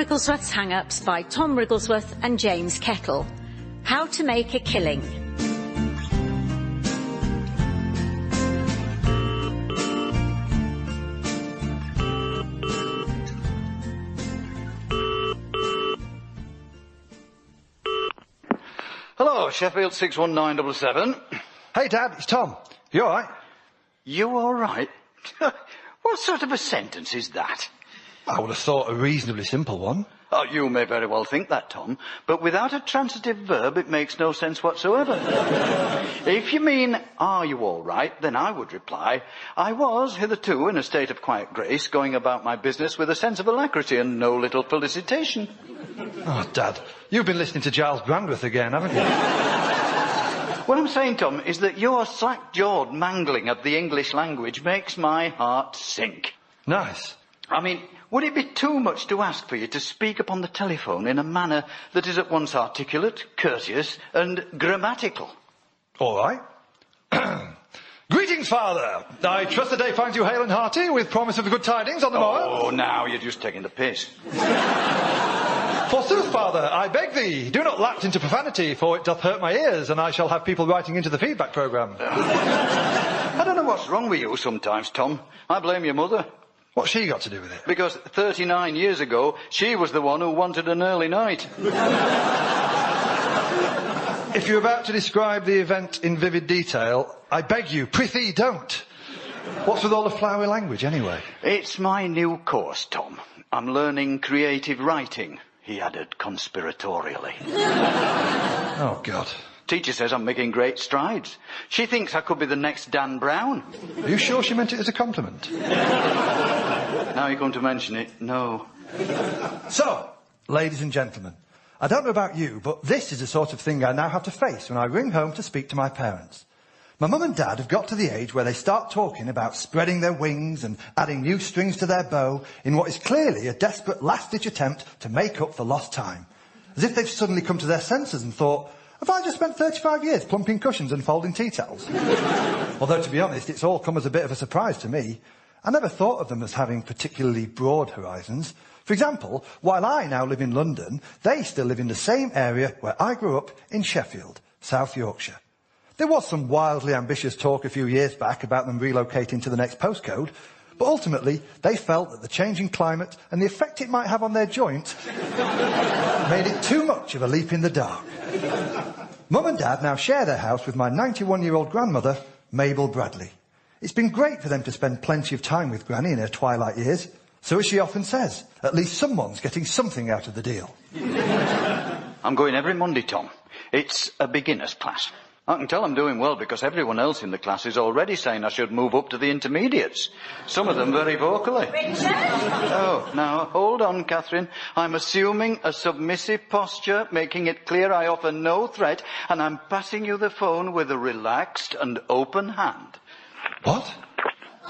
Wrigglesworth's Hang-Ups by Tom Wrigglesworth and James Kettle. How to make a killing. Hello, Sheffield 61977. Hey, Dad, it's Tom. You all right? You all right? What sort of a sentence is that? I would have thought a reasonably simple one. Oh, you may very well think that, Tom, but without a transitive verb, it makes no sense whatsoever. If you mean, are you all right, then I would reply, I was, hitherto, in a state of quiet grace, going about my business with a sense of alacrity and no little felicitation. Oh, Dad, you've been listening to Giles Brandreth again, haven't you? What I'm saying, Tom, is that your slack-jawed mangling of the English language makes my heart sink. Nice. I mean, would it be too much to ask for you to speak upon the telephone in a manner that is at once articulate, courteous, and grammatical? All right. Greetings, Father. I trust the day finds you hale and hearty, with promise of good tidings on the morrow. Oh, now you're just taking the piss. Forsooth, Father, I beg thee, do not lapse into profanity, for it doth hurt my ears, and I shall have people writing into the feedback programme. I don't know what's wrong with you sometimes, Tom. I blame your mother. What's she got to do with it? Because 39 years ago, she was the one who wanted an early night. If you're about to describe the event in vivid detail, I beg you, prithee, don't. What's with all the flowery language, anyway? It's my new course, Tom. I'm learning creative writing, he added conspiratorially. Oh, God. Teacher says I'm making great strides. She thinks I could be the next Dan Brown. Are you sure she meant it as a compliment? Now you come to mention it, no. So, ladies and gentlemen, I don't know about you, but this is the sort of thing I now have to face when I ring home to speak to my parents. My mum and dad have got to the age where they start talking about spreading their wings and adding new strings to their bow in what is clearly a desperate last-ditch attempt to make up for lost time. As if they've suddenly come to their senses and thought, have I just spent 35 years plumping cushions and folding tea towels? Although, to be honest, it's all come as a bit of a surprise to me. I never thought of them as having particularly broad horizons. For example, while I now live in London, they still live in the same area where I grew up in Sheffield, South Yorkshire. There was some wildly ambitious talk a few years back about them relocating to the next postcode, but ultimately they felt that the changing climate and the effect it might have on their joint made it too much of a leap in the dark. Mum and Dad now share their house with my 91-year-old grandmother, Mabel Bradley. It's been great for them to spend plenty of time with Granny in her twilight years. So as she often says, at least someone's getting something out of the deal. I'm going every Monday, Tom. It's a beginner's class. I can tell I'm doing well because everyone else in the class is already saying I should move up to the intermediates. Some of them very vocally. Richard? Oh, now, hold on, Catherine. I'm assuming a submissive posture, making it clear I offer no threat, and I'm passing you the phone with a relaxed and open hand. What?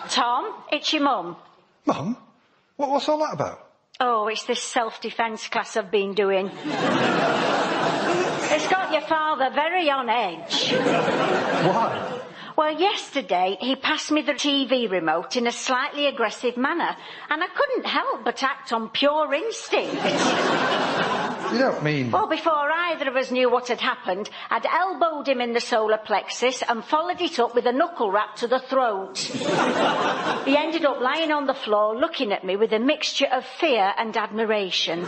Tom, it's your mum. Mum? What's all that about? Oh, it's this self-defence class I've been doing. It's got your father very on edge. Why? Well, yesterday he passed me the TV remote in a slightly aggressive manner, and I couldn't help but act on pure instinct. You don't mean... Well, before either of us knew what had happened, I'd elbowed him in the solar plexus and followed it up with a knuckle rap to the throat. He ended up lying on the floor looking at me with a mixture of fear and admiration.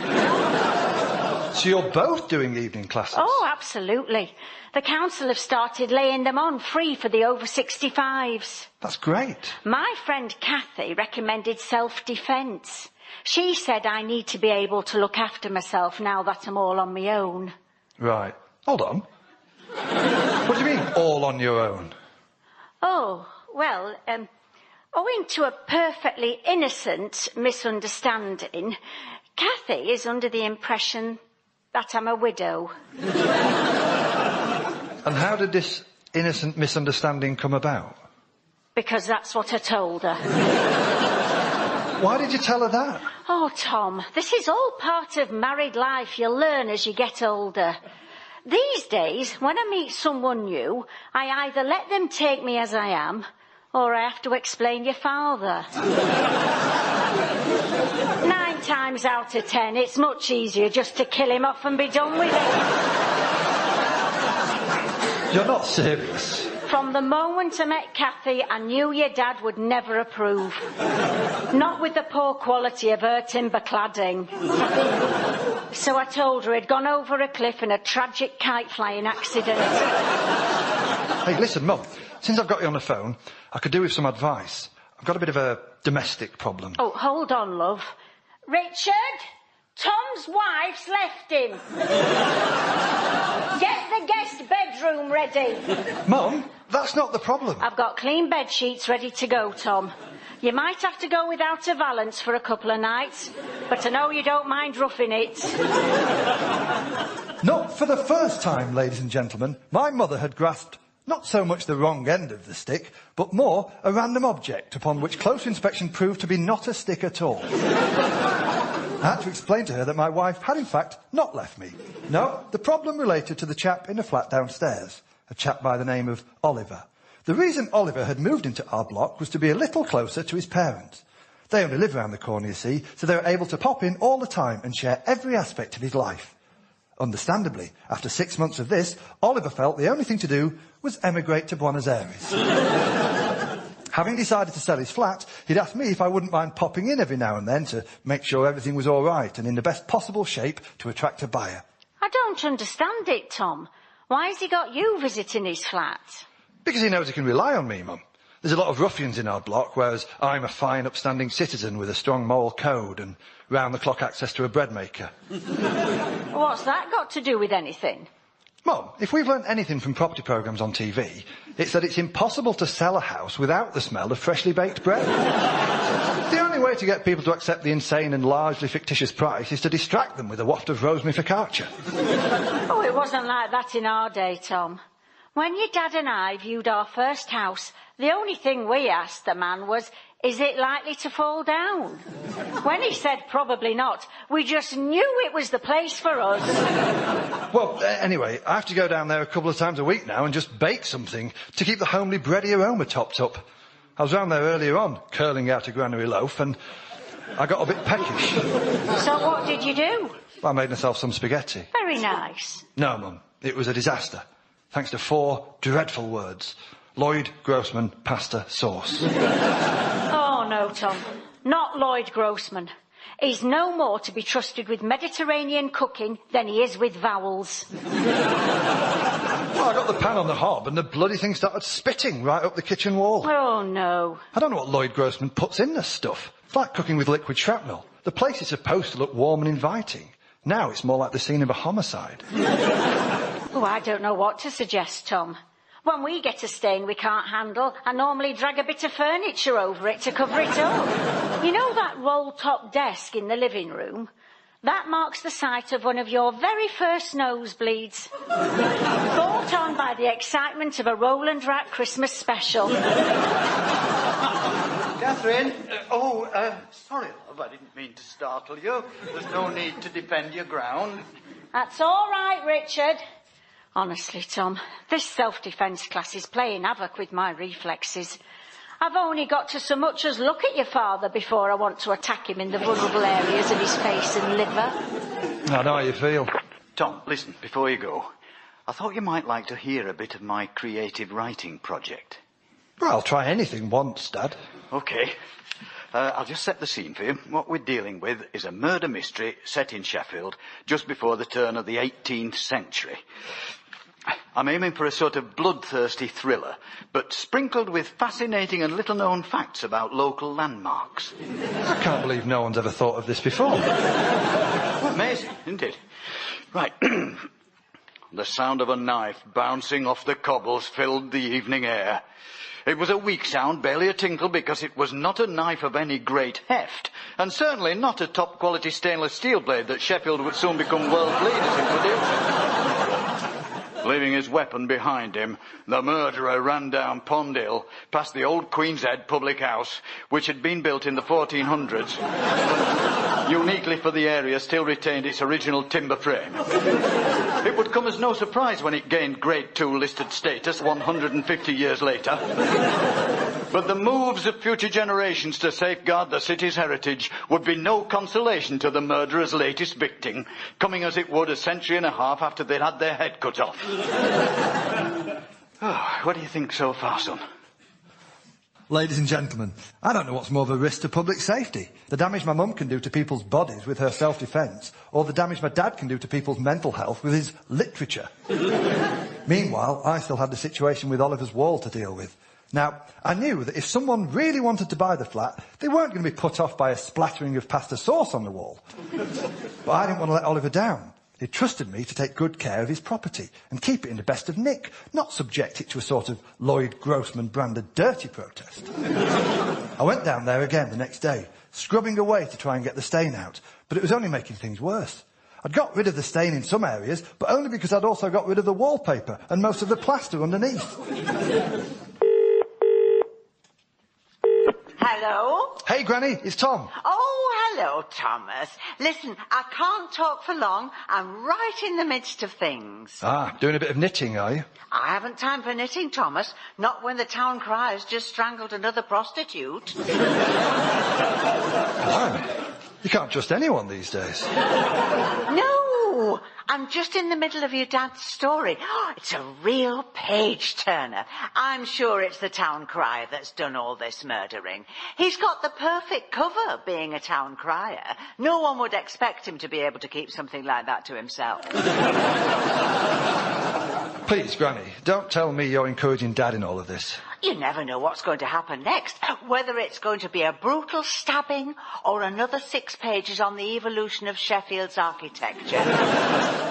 So you're both doing evening classes? Oh, absolutely. The council have started laying them on free for the over 65s. That's great. My friend Kathy recommended self-defence. She said I need to be able to look after myself now that I'm all on my own. Right. Hold on. What do you mean, all on your own? Oh, well, owing to a perfectly innocent misunderstanding, Kathy is under the impression that I'm a widow. And how did this innocent misunderstanding come about? Because that's what I told her. Why did you tell her that? Oh, Tom, this is all part of married life. You learn as you get older. These days, when I meet someone new, I either let them take me as I am, or I have to explain your father. 9 times out of 10, it's much easier just to kill him off and be done with it. You're not serious. From the moment I met Kathy, I knew your dad would never approve. Not with the poor quality of her timber cladding. So I told her he'd gone over a cliff in a tragic kite flying accident. Hey, listen, Mum, since I've got you on the phone, I could do with some advice. I've got a bit of a domestic problem. Oh, hold on, love. Richard, Tom's wife's left him. Get the guest bedroom ready. Mum, that's not the problem. I've got clean bed sheets ready to go, Tom. You might have to go without a valance for a couple of nights, but I know you don't mind roughing it. Not for the first time, ladies and gentlemen. My mother had grasped not so much the wrong end of the stick, but more a random object upon which close inspection proved to be not a stick at all. I had to explain to her that my wife had in fact not left me. No, the problem related to the chap in the flat downstairs, a chap by the name of Oliver. The reason Oliver had moved into our block was to be a little closer to his parents. They only live around the corner, you see, so they were able to pop in all the time and share every aspect of his life. Understandably, after 6 months of this, Oliver felt the only thing to do was emigrate to Buenos Aires. Having decided to sell his flat, he'd asked me if I wouldn't mind popping in every now and then to make sure everything was all right and in the best possible shape to attract a buyer. I don't understand it, Tom. Why has he got you visiting his flat? Because he knows he can rely on me, Mum. There's a lot of ruffians in our block, whereas I'm a fine, upstanding citizen with a strong moral code and round-the-clock access to a bread maker. What's that got to do with anything? Mum, if we've learnt anything from property programmes on TV, it's that it's impossible to sell a house without the smell of freshly baked bread. The only way to get people to accept the insane and largely fictitious price is to distract them with a waft of rosemary focaccia. Oh, it wasn't like that in our day, Tom. When your dad and I viewed our first house, the only thing we asked the man was, is it likely to fall down? When he said probably not, we just knew it was the place for us. Well, anyway, I have to go down there a couple of times a week now and just bake something to keep the homely bready aroma topped up. I was round there earlier on, curling out a granary loaf, and I got a bit peckish. So what did you do? I made myself some spaghetti. Very nice. No, Mum, it was a disaster. Thanks to 4 dreadful words. Lloyd Grossman pasta sauce. Oh, no, Tom. Not Lloyd Grossman. He's no more to be trusted with Mediterranean cooking than he is with vowels. Well, I got the pan on the hob and the bloody thing started spitting right up the kitchen wall. Oh, no. I don't know what Lloyd Grossman puts in this stuff. It's like cooking with liquid shrapnel. The place is supposed to look warm and inviting. Now it's more like the scene of a homicide. Oh, I don't know what to suggest, Tom. When we get a stain we can't handle, I normally drag a bit of furniture over it to cover it up. You know that roll-top desk in the living room? That marks the site of one of your very first nosebleeds. Brought on by the excitement of a Roland Rat Christmas special. Catherine? Sorry, love, I didn't mean to startle you. There's no need to defend your ground. That's all right, Richard. Honestly, Tom, this self-defence class is playing havoc with my reflexes. I've only got to so much as look at your father before I want to attack him in the vulnerable areas of his face and liver. I know how you feel. Tom, listen, before you go, I thought you might like to hear a bit of my creative writing project. Well, I'll try anything once, Dad. OK. I'll just set the scene for you. What we're dealing with is a murder mystery set in Sheffield just before the turn of the 18th century. I'm aiming for a sort of bloodthirsty thriller, but sprinkled with fascinating and little-known facts about local landmarks. I can't believe no one's ever thought of this before. Amazing, isn't it? Right. The sound of a knife bouncing off the cobbles filled the evening air. It was a weak sound, barely a tinkle, because it was not a knife of any great heft, and certainly not a top-quality stainless steel blade that Sheffield would soon become world leaders in producing. Leaving his weapon behind him, the murderer ran down Pond Hill, past the old Queen's Head public house, which had been built in the 1400s, but uniquely for the area still retained its original timber frame. It would come as no surprise when it gained Grade 2 listed status 150 years later. But the moves of future generations to safeguard the city's heritage would be no consolation to the murderer's latest victim, coming as it would a century and a half after they'd had their head cut off. Oh, what do you think so far, son? Ladies and gentlemen, I don't know what's more of a risk to public safety. The damage my mum can do to people's bodies with her self-defence, or the damage my dad can do to people's mental health with his literature. Meanwhile, I still had the situation with Oliver's wall to deal with. Now, I knew that if someone really wanted to buy the flat, they weren't going to be put off by a splattering of pasta sauce on the wall. But I didn't want to let Oliver down. He trusted me to take good care of his property and keep it in the best of nick, not subject it to a sort of Lloyd Grossman-branded dirty protest. I went down there again the next day, scrubbing away to try and get the stain out, but it was only making things worse. I'd got rid of the stain in some areas, but only because I'd also got rid of the wallpaper and most of the plaster underneath. Hello? Hey, Granny, it's Tom. Oh, hello, Thomas. Listen, I can't talk for long. I'm right in the midst of things. Ah, doing a bit of knitting, are you? I haven't time for knitting, Thomas. Not when the town crier's just strangled another prostitute. Blimey. You can't trust anyone these days. No, I'm just in the middle of your dad's story. Oh, it's a real page-turner. I'm sure it's the town crier that's done all this murdering. He's got the perfect cover, being a town crier. No one would expect him to be able to keep something like that to himself. Please, Granny, don't tell me you're encouraging Dad in all of this. You never know what's going to happen next, whether it's going to be a brutal stabbing or another 6 pages on the evolution of Sheffield's architecture.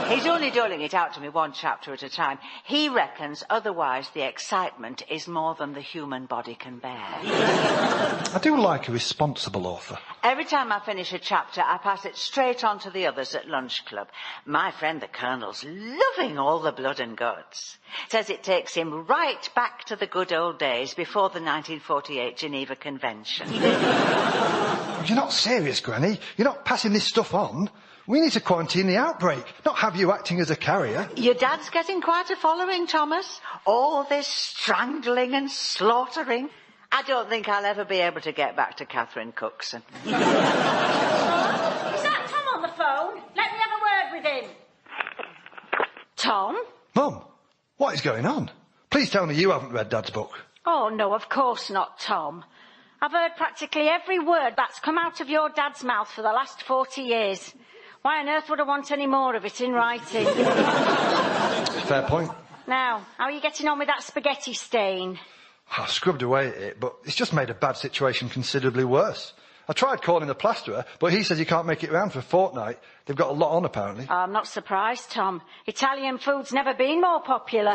He's only doling it out to me one chapter at a time. He reckons otherwise the excitement is more than the human body can bear. I do like a responsible author. Every time I finish a chapter, I pass it straight on to the others at lunch club. My friend the Colonel's loving all the blood and guts. Says it takes him right back to the good old days before the 1948 Geneva Convention. You're not serious, Granny. You're not passing this stuff on. We need to quarantine the outbreak, not have you acting as a carrier. Your dad's getting quite a following, Thomas. All this strangling and slaughtering. I don't think I'll ever be able to get back to Catherine Cookson. Is that Tom on the phone? Let me have a word with him. Tom? Mum, what is going on? Please tell me you haven't read Dad's book. Oh, no, of course not, Tom. I've heard practically every word that's come out of your dad's mouth for the last 40 years. Why on earth would I want any more of it in writing? Fair point. Now, how are you getting on with that spaghetti stain? I've scrubbed away at it, but it's just made a bad situation considerably worse. I tried calling the plasterer, but he says he can't make it round for a fortnight. They've got a lot on, apparently. I'm not surprised, Tom. Italian food's never been more popular.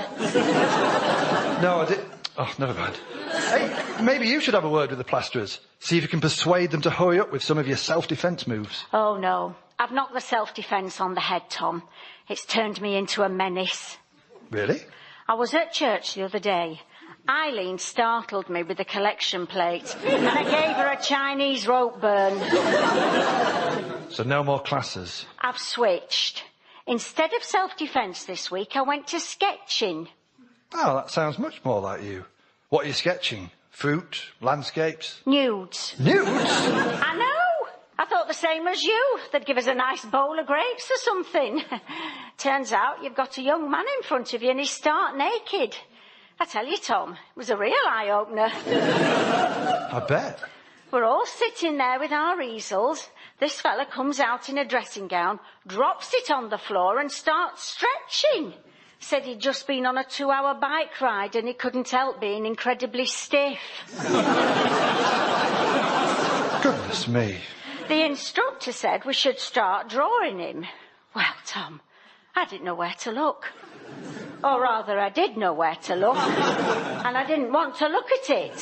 No, I did... Oh, never mind. Hey, maybe you should have a word with the plasterers. See if you can persuade them to hurry up with some of your self-defence moves. Oh, no. I've knocked the self-defence on the head, Tom. It's turned me into a menace. Really? I was at church the other day. Eileen startled me with a collection plate, and I gave her a Chinese rope burn. So no more classes? I've switched. Instead of self-defence this week, I went to sketching. Oh, that sounds much more like you. What are you sketching? Fruit? Landscapes? Nudes. Nudes? I know. I thought the same as you. They'd give us a nice bowl of grapes or something. Turns out you've got a young man in front of you and he's stark naked. I tell you, Tom, it was a real eye-opener. I bet. We're all sitting there with our easels. This fella comes out in a dressing gown, drops it on the floor and starts stretching. Said he'd just been on a 2-hour bike ride and he couldn't help being incredibly stiff. Goodness me. The instructor said we should start drawing him. Well, Tom, I didn't know where to look. Or rather, I did know where to look, and I didn't want to look at it.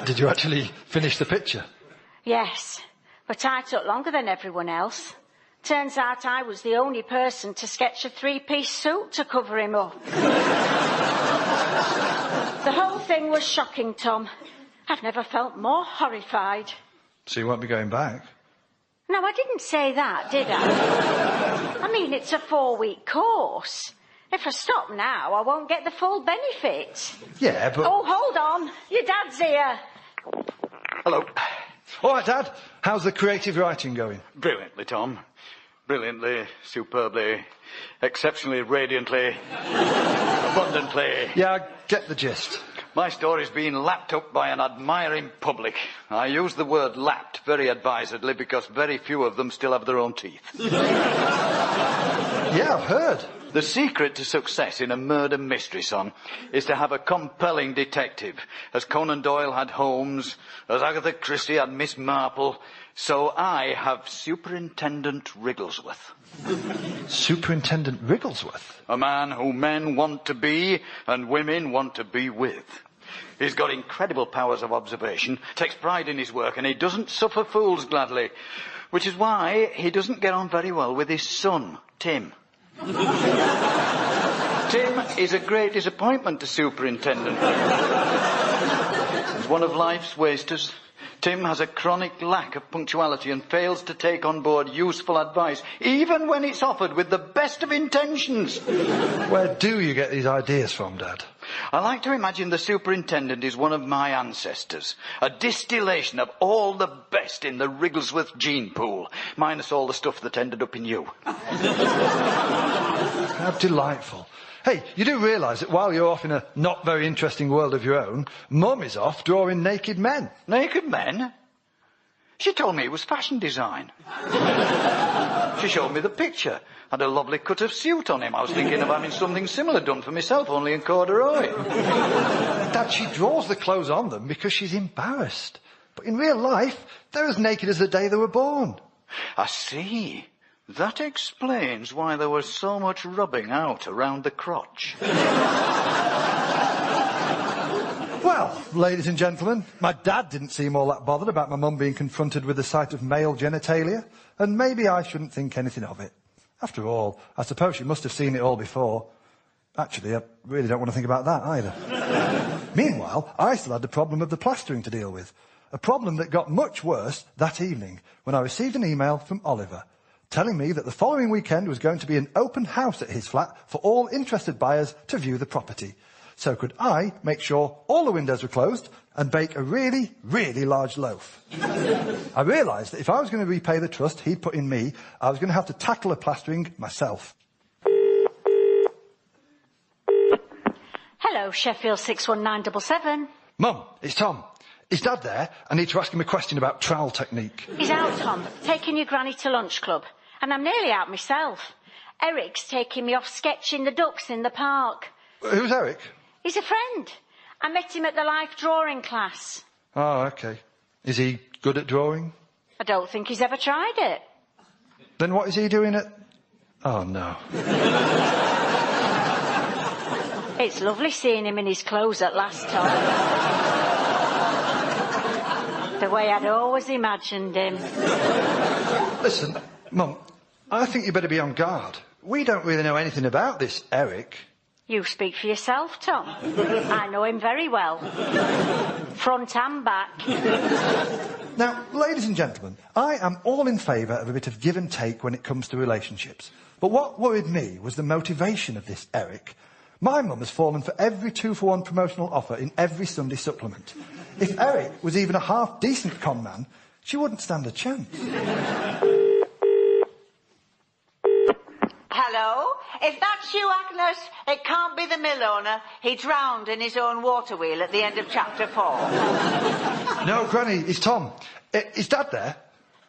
Did you actually finish the picture? Yes, but I took longer than everyone else. Turns out I was the only person to sketch a 3-piece suit to cover him up. The whole thing was shocking, Tom. I've never felt more horrified. So you won't be going back? No, I didn't say that, did I? I mean, it's a 4-week course. If I stop now, I won't get the full benefit. Yeah, but... Oh, hold on. Your dad's here. Hello. All right, Dad. How's the creative writing going? Brilliantly, Tom. Brilliantly, superbly, exceptionally, radiantly, abundantly. Yeah, I get the gist. My story's been lapped up by an admiring public. I use the word lapped very advisedly because very few of them still have their own teeth. Yeah, I've heard. The secret to success in a murder mystery, son, is to have a compelling detective. As Conan Doyle had Holmes, as Agatha Christie had Miss Marple, so I have Superintendent Wrigglesworth. Superintendent Wrigglesworth? A man who men want to be and women want to be with. He's got incredible powers of observation, takes pride in his work, and he doesn't suffer fools gladly, which is why he doesn't get on very well with his son, Tim. Tim is a great disappointment to Superintendent. He's one of life's wasters. Tim has a chronic lack of punctuality and fails to take on board useful advice, even when it's offered with the best of intentions. Where do you get these ideas from, Dad? I like to imagine the superintendent is one of my ancestors, a distillation of all the best in the Wrigglesworth gene pool, minus all the stuff that ended up in you. How delightful. Hey, you do realise that while you're off in a not very interesting world of your own, Mum is off drawing naked men. Naked men? She told me it was fashion design. She showed me the picture. Had a lovely cut of suit on him. I was thinking of having something similar done for myself, only in corduroy. Dad, she draws the clothes on them because she's embarrassed. But in real life, they're as naked as the day they were born. I see. That explains why there was so much rubbing out around the crotch. Well, ladies and gentlemen, my dad didn't seem all that bothered about my mum being confronted with the sight of male genitalia, and maybe I shouldn't think anything of it. After all, I suppose she must have seen it all before. Actually, I really don't want to think about that either. Meanwhile, I still had the problem of the plastering to deal with. A problem that got much worse that evening when I received an email from Oliver telling me that the following weekend was going to be an open house at his flat for all interested buyers to view the property. So could I make sure all the windows were closed and bake a really, really large loaf? I realised that if I was going to repay the trust he'd put in me, I was going to have to tackle the plastering myself. Hello, Sheffield 61977. Mum, it's Tom. Is Dad there? I need to ask him a question about trowel technique. He's out, Tom, taking your granny to lunch club. And I'm nearly out myself. Eric's taking me off sketching the ducks in the park. Who's Eric? He's a friend. I met him at the life drawing class. Oh, OK. Is he good at drawing? I don't think he's ever tried it. Then what is he doing at... Oh, no. It's lovely seeing him in his clothes at last, Tom. The way I'd always imagined him. Listen, Mum, I think you better be on guard. We don't really know anything about this Eric. You speak for yourself, Tom. I know him very well. Front and back. Now, ladies and gentlemen, I am all in favour of a bit of give and take when it comes to relationships. But what worried me was the motivation of this Eric. My mum has fallen for every 2-for-1 promotional offer in every Sunday supplement. If Eric was even a half-decent con man, she wouldn't stand a chance. Hello? If that's you, Agnes, it can't be the mill owner. He drowned in his own water wheel at the end of chapter 4. No, Granny, it's Tom. Is Dad there?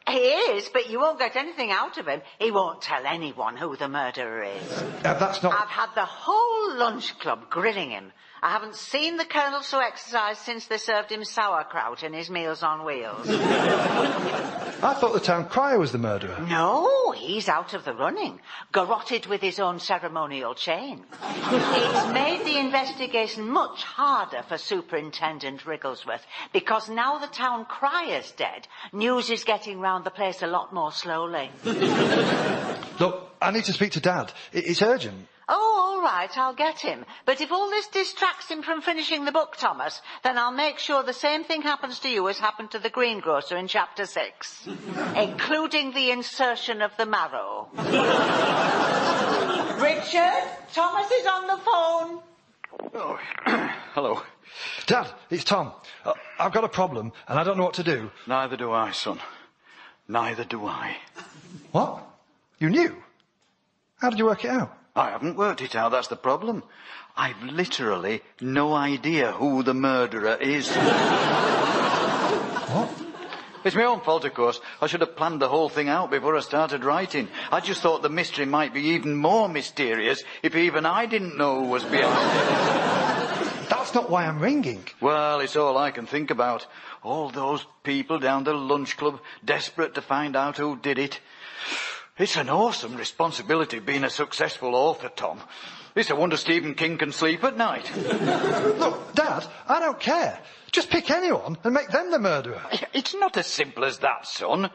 He is, but you won't get anything out of him. He won't tell anyone who the murderer is. That's not... I've had the whole lunch club grilling him. I haven't seen the Colonel so exercised since they served him sauerkraut in his Meals on Wheels. I thought the town crier was the murderer. No, he he's out of the running, garroted with his own ceremonial chain. It's made the investigation much harder for Superintendent Wrigglesworth, because now the town crier's dead, news is getting round the place a lot more slowly. Look, I need to speak to Dad. It's urgent. Oh, all right, I'll get him. But if all this distracts him from finishing the book, Thomas, then I'll make sure the same thing happens to you as happened to the greengrocer in chapter 6, including the insertion of the marrow. Richard, Thomas is on the phone. Oh, hello. Dad, it's Tom. I've got a problem, and I don't know what to do. Neither do I, son. Neither do I. What? You knew? How did you work it out? I haven't worked it out, that's the problem. I've literally no idea who the murderer is. What? It's my own fault, of course. I should have planned the whole thing out before I started writing. I just thought the mystery might be even more mysterious if even I didn't know who was behind it. That's not why I'm ringing. Well, it's all I can think about. All those people down the lunch club, desperate to find out who did it. It's an awesome responsibility being a successful author, Tom. It's a wonder Stephen King can sleep at night. Look, Dad, I don't care. Just pick anyone and make them the murderer. It's not as simple as that, son.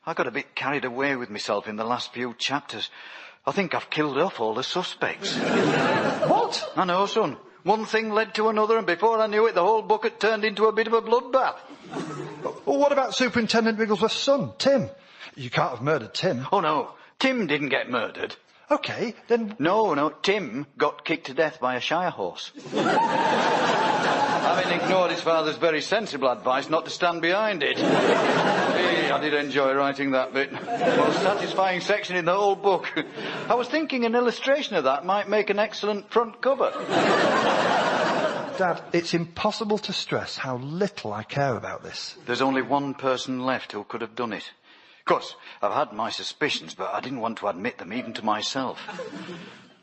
I got a bit carried away with myself in the last few chapters. I think I've killed off all the suspects. What? I know, son. One thing led to another, and before I knew it, the whole book had turned into a bit of a bloodbath. Well, what about Superintendent Wrigglesworth's son, Tim? You can't have murdered Tim. Oh, no. Tim didn't get murdered. OK, then... No, Tim got kicked to death by a shire horse. Having ignored his father's very sensible advice not to stand behind it. Hey, I did enjoy writing that bit. Most satisfying section in the whole book. I was thinking an illustration of that might make an excellent front cover. Dad, it's impossible to stress how little I care about this. There's only one person left who could have done it. Of course, I've had my suspicions, but I didn't want to admit them even to myself.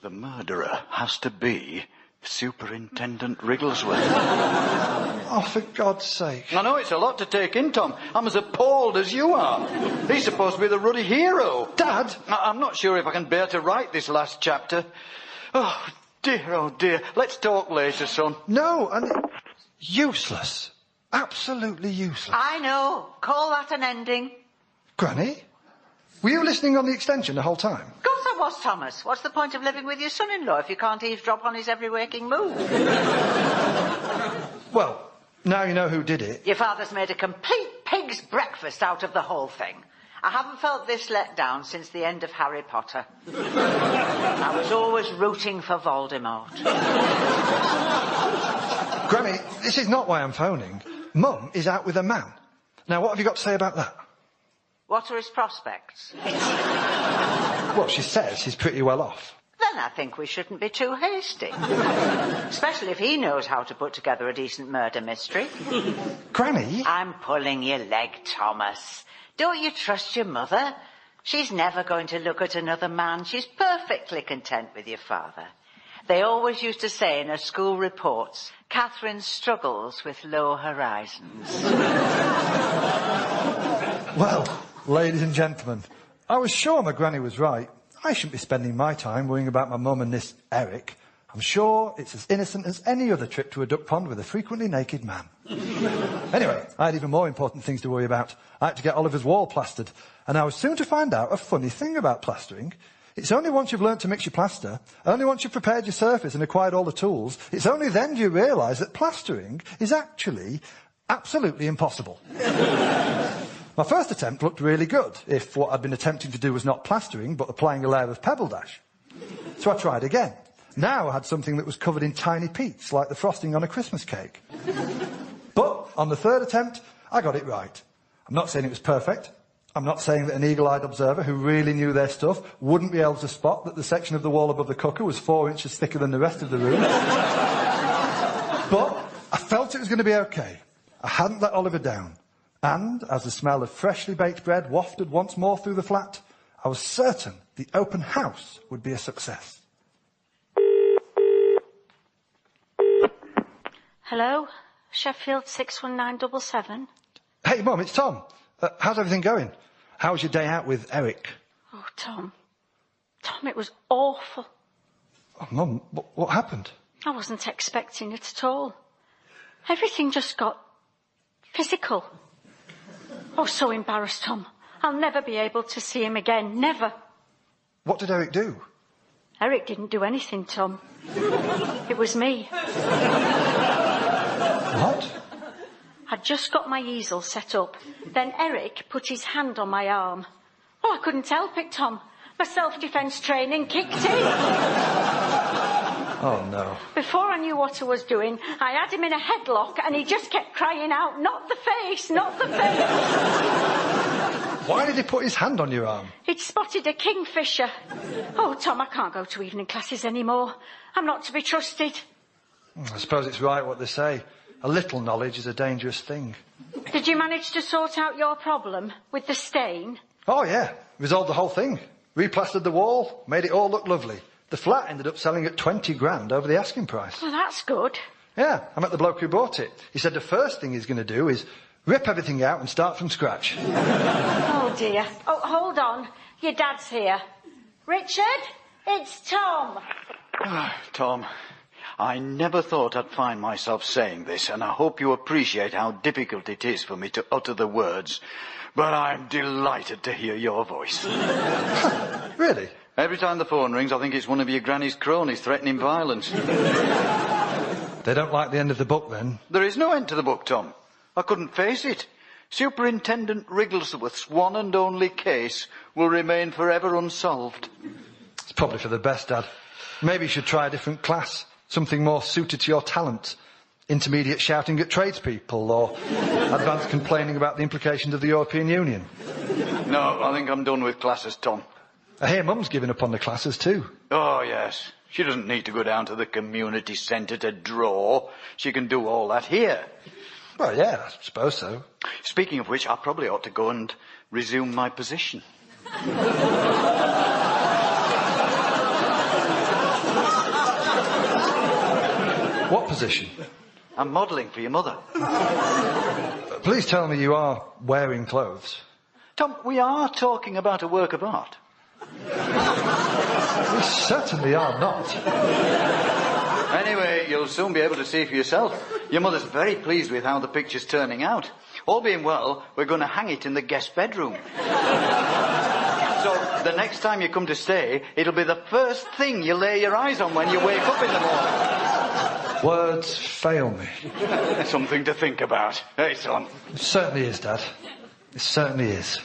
The murderer has to be Superintendent Wrigglesworth. Oh, for God's sake. I know it's a lot to take in, Tom. I'm as appalled as you are. He's supposed to be the ruddy hero. Dad! I'm not sure if I can bear to write this last chapter. Oh, dear. Let's talk later, son. No, and... useless. Absolutely useless. I know. Call that an ending. Granny? Were you listening on the extension the whole time? Of course I was, Thomas. What's the point of living with your son-in-law if you can't eavesdrop on his every waking move? Well, now you know who did it. Your father's made a complete pig's breakfast out of the whole thing. I haven't felt this let down since the end of Harry Potter. I was always rooting for Voldemort. Granny, this is not why I'm phoning. Mum is out with a man. Now, what have you got to say about that? What are his prospects? Well, she says he's pretty well off. Then I think we shouldn't be too hasty. Especially if he knows how to put together a decent murder mystery. Granny? I'm pulling your leg, Thomas. Don't you trust your mother? She's never going to look at another man. She's perfectly content with your father. They always used to say in her school reports, Catherine struggles with low horizons. Well, ladies and gentlemen, I was sure my granny was right. I shouldn't be spending my time worrying about my mum and this Eric. I'm sure it's as innocent as any other trip to a duck pond with a frequently naked man. Anyway, I had even more important things to worry about. I had to get Oliver's wall plastered, and I was soon to find out a funny thing about plastering. It's only once you've learnt to mix your plaster, only once you've prepared your surface and acquired all the tools, it's only then do you realise that plastering is actually absolutely impossible. My first attempt looked really good, if what I'd been attempting to do was not plastering, but applying a layer of pebble dash. So I tried again. Now I had something that was covered in tiny peats, like the frosting on a Christmas cake. But on the third attempt, I got it right. I'm not saying it was perfect. I'm not saying that an eagle-eyed observer who really knew their stuff wouldn't be able to spot that the section of the wall above the cooker was 4 inches thicker than the rest of the room. But I felt it was going to be okay. I hadn't let Oliver down. And as the smell of freshly baked bread wafted once more through the flat, I was certain the open house would be a success. Hello? Sheffield 61977? Hey, Mum, it's Tom. How's everything going? How was your day out with Eric? Oh, Tom, it was awful. Oh, Mum, what happened? I wasn't expecting it at all. Everything just got physical. I was so embarrassed, Tom. I'll never be able to see him again, never. What did Eric do? Eric didn't do anything, Tom. It was me. What? I'd just got my easel set up. Then Eric put his hand on my arm. Oh, I couldn't help it, Tom. My self-defence training kicked in. Oh, no. Before I knew what I was doing, I had him in a headlock and he just kept crying out, "Not the face, not the face." Why did he put his hand on your arm? He'd spotted a kingfisher. Oh, Tom, I can't go to evening classes anymore. I'm not to be trusted. I suppose it's right what they say. A little knowledge is a dangerous thing. Did you manage to sort out your problem with the stain? Oh, yeah. Resolved the whole thing. Replastered the wall, made it all look lovely. The flat ended up selling at 20 grand over the asking price. Well, that's good. Yeah, I met the bloke who bought it. He said the first thing he's going to do is rip everything out and start from scratch. Oh, dear. Oh, hold on. Your dad's here. Richard, it's Tom. Tom, I never thought I'd find myself saying this, and I hope you appreciate how difficult it is for me to utter the words, but I'm delighted to hear your voice. Really? Every time the phone rings, I think it's one of your granny's cronies threatening violence. They don't like the end of the book, then? There is no end to the book, Tom. I couldn't face it. Superintendent Wrigglesworth's one and only case will remain forever unsolved. It's probably for the best, Dad. Maybe you should try a different class. Something more suited to your talent. Intermediate shouting at tradespeople or advanced complaining about the implications of the European Union. No, I think I'm done with classes, Tom. I hear Mum's giving up on the classes too. Oh, yes. She doesn't need to go down to the community centre to draw. She can do all that here. Well, yeah, I suppose so. Speaking of which, I probably ought to go and resume my position. What position? I'm modelling for your mother. Please tell me you are wearing clothes. Tom, we are talking about a work of art. We certainly are not. Anyway, you'll soon be able to see for yourself. Your mother's very pleased with how the picture's turning out. All being well, we're going to hang it in the guest bedroom. So the next time you come to stay, it'll be the first thing you lay your eyes on when you wake up in the morning. Words fail me. Something to think about. Hey, son. It certainly is, Dad. It certainly is.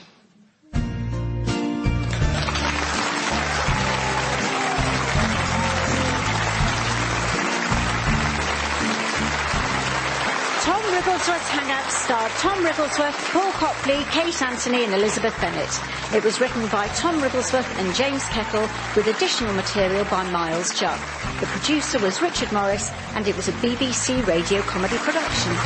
Tom Wrigglesworth's Hangout starred Tom Wrigglesworth, Paul Copley, Kate Anthony and Elizabeth Bennett. It was written by Tom Wrigglesworth and James Kettle with additional material by Miles Jupp. The producer was Richard Morris and it was a BBC radio comedy production.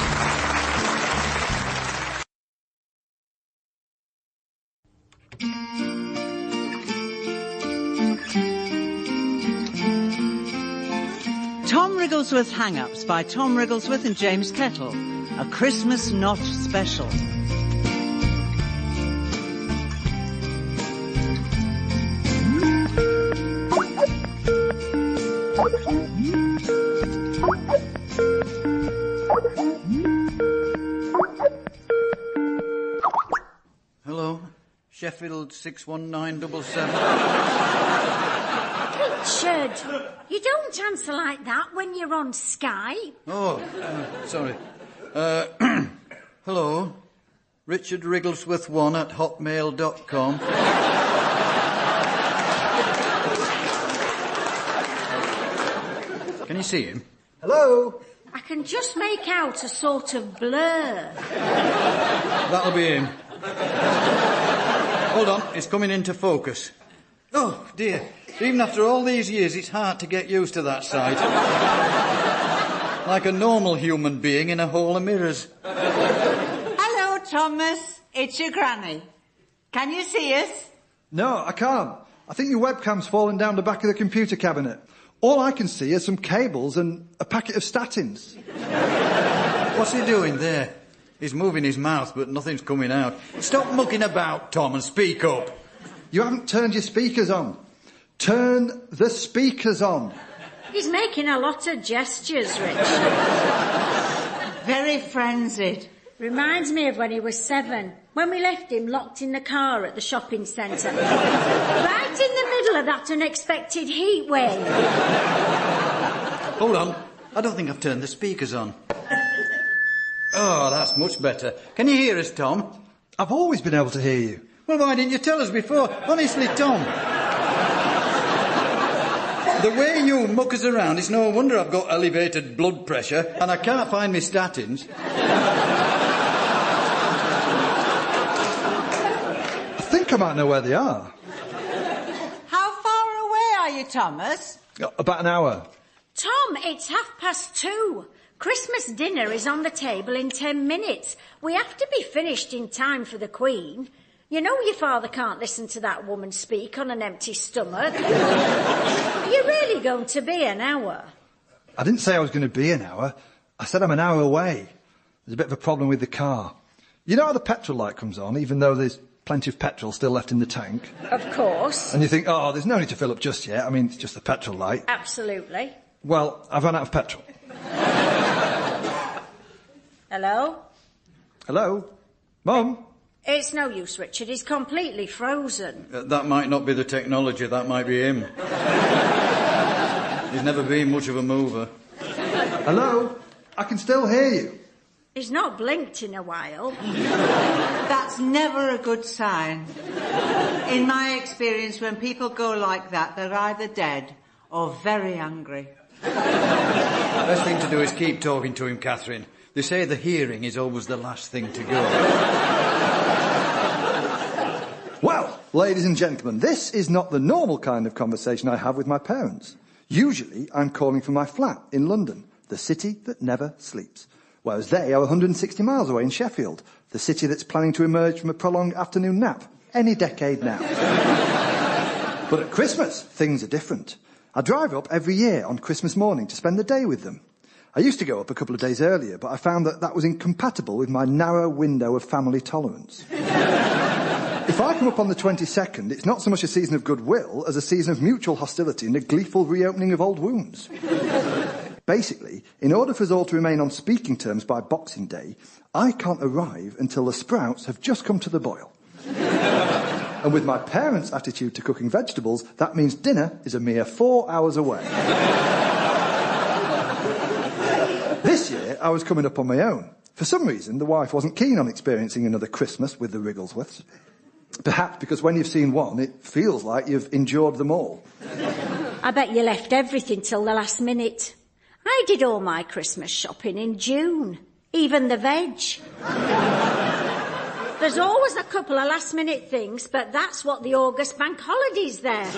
Tom Wrigglesworth Hang-Ups by Tom Wrigglesworth and James Kettle. A Christmas Not Special. Hello, Sheffield 61977. Richard, you don't answer like that when you're on Skype. Oh, sorry. Hello, Richard Wrigglesworth1 at hotmail.com. Can you see him? Hello? I can just make out a sort of blur. That'll be him. Hold on, it's coming into focus. Oh, dear. Even after all these years, it's hard to get used to that sight. Like a normal human being in a hole of mirrors. Hello, Thomas. It's your granny. Can you see us? No, I can't. I think your webcam's fallen down the back of the computer cabinet. All I can see are some cables and a packet of statins. What's he doing there? He's moving his mouth, but nothing's coming out. Stop mucking about, Tom, and speak up. You haven't turned your speakers on. Turn the speakers on. He's making a lot of gestures, Rich. Very frenzied. Reminds me of when he was 7, when we left him locked in the car at the shopping centre. Right in the middle of that unexpected heat wave. Hold on. I don't think I've turned the speakers on. Oh, that's much better. Can you hear us, Tom? I've always been able to hear you. Well, why didn't you tell us before? Honestly, Tom. The way you muck us around, it's no wonder I've got elevated blood pressure and I can't find my statins. I think I might know where they are. How far away are you, Thomas? About an hour. Tom, it's 2:30. Christmas dinner is on the table in 10 minutes. We have to be finished in time for the Queen. You know your father can't listen to that woman speak on an empty stomach. Are you really going to be an hour? I didn't say I was going to be an hour. I said I'm an hour away. There's a bit of a problem with the car. You know how the petrol light comes on, even though there's plenty of petrol still left in the tank? Of course. And you think, oh, there's no need to fill up just yet. I mean, it's just the petrol light. Absolutely. Well, I've run out of petrol. Hello? Hello? Mum? It's no use, Richard. He's completely frozen. That might not be the technology, that might be him. He's never been much of a mover. Hello? I can still hear you. He's not blinked in a while. That's never a good sign. In my experience, when people go like that, they're either dead or very angry. Best thing to do is keep talking to him, Catherine. They say the hearing is always the last thing to go. Well, ladies and gentlemen, this is not the normal kind of conversation I have with my parents. Usually, I'm calling from my flat in London, the city that never sleeps. Whereas they are 160 miles away in Sheffield, the city that's planning to emerge from a prolonged afternoon nap any decade now. But at Christmas, things are different. I drive up every year on Christmas morning to spend the day with them. I used to go up a couple of days earlier, but I found that was incompatible with my narrow window of family tolerance. If I come up on the 22nd, it's not so much a season of goodwill as a season of mutual hostility and a gleeful reopening of old wounds. Basically, in order for us all to remain on speaking terms by Boxing Day, I can't arrive until the sprouts have just come to the boil. And with my parents' attitude to cooking vegetables, that means dinner is a mere 4 hours away. This year, I was coming up on my own. For some reason, the wife wasn't keen on experiencing another Christmas with the Wrigglesworths. Perhaps because when you've seen one, it feels like you've endured them all. I bet you left everything till the last minute. I did all my Christmas shopping in June, even the veg. There's always a couple of last-minute things, but that's what the August bank holiday's there.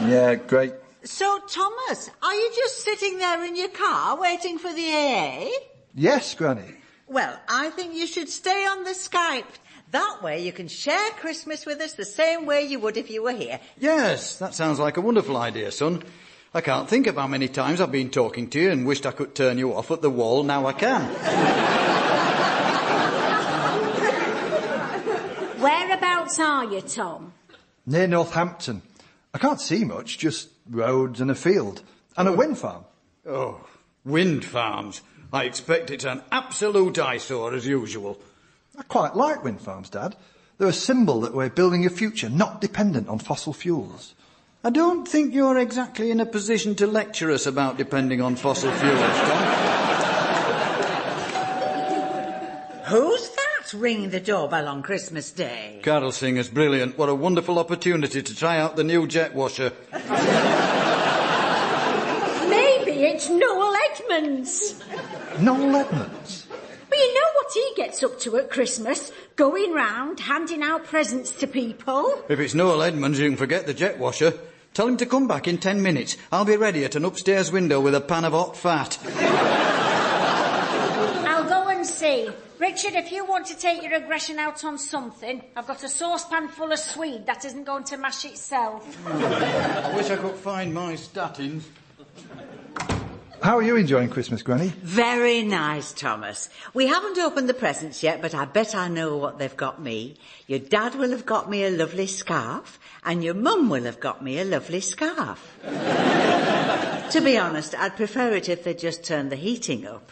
Yeah, great. So, Thomas, are you just sitting there in your car waiting for the AA? Yes, Granny. Well, I think you should stay on the Skype. That way you can share Christmas with us the same way you would if you were here. Yes, that sounds like a wonderful idea, son. I can't think of how many times I've been talking to you and wished I could turn you off at the wall. Now I can. Whereabouts are you, Tom? Near Northampton. I can't see much, just roads and a field. And a wind farm. Oh, wind farms. I expect it's an absolute eyesore as usual. I quite like wind farms, Dad. They're a symbol that we're building a future not dependent on fossil fuels. I don't think you're exactly in a position to lecture us about depending on fossil fuels, Tom. Who's that ringing the doorbell on Christmas Day? Carol singer's brilliant. What a wonderful opportunity to try out the new jet washer. Maybe it's Noel Edmonds. Noel Edmonds? Well, you know what he gets up to at Christmas? Going round, handing out presents to people. If it's Noel Edmonds, you can forget the jet washer. Tell him to come back in 10 minutes. I'll be ready at an upstairs window with a pan of hot fat. I'll go and see. Richard, if you want to take your aggression out on something, I've got a saucepan full of Swede that isn't going to mash itself. I wish I could find my statins. How are you enjoying Christmas, Granny? Very nice, Thomas. We haven't opened the presents yet, but I bet I know what they've got me. Your dad will have got me a lovely scarf, and your mum will have got me a lovely scarf. To be honest, I'd prefer it if they just turned the heating up.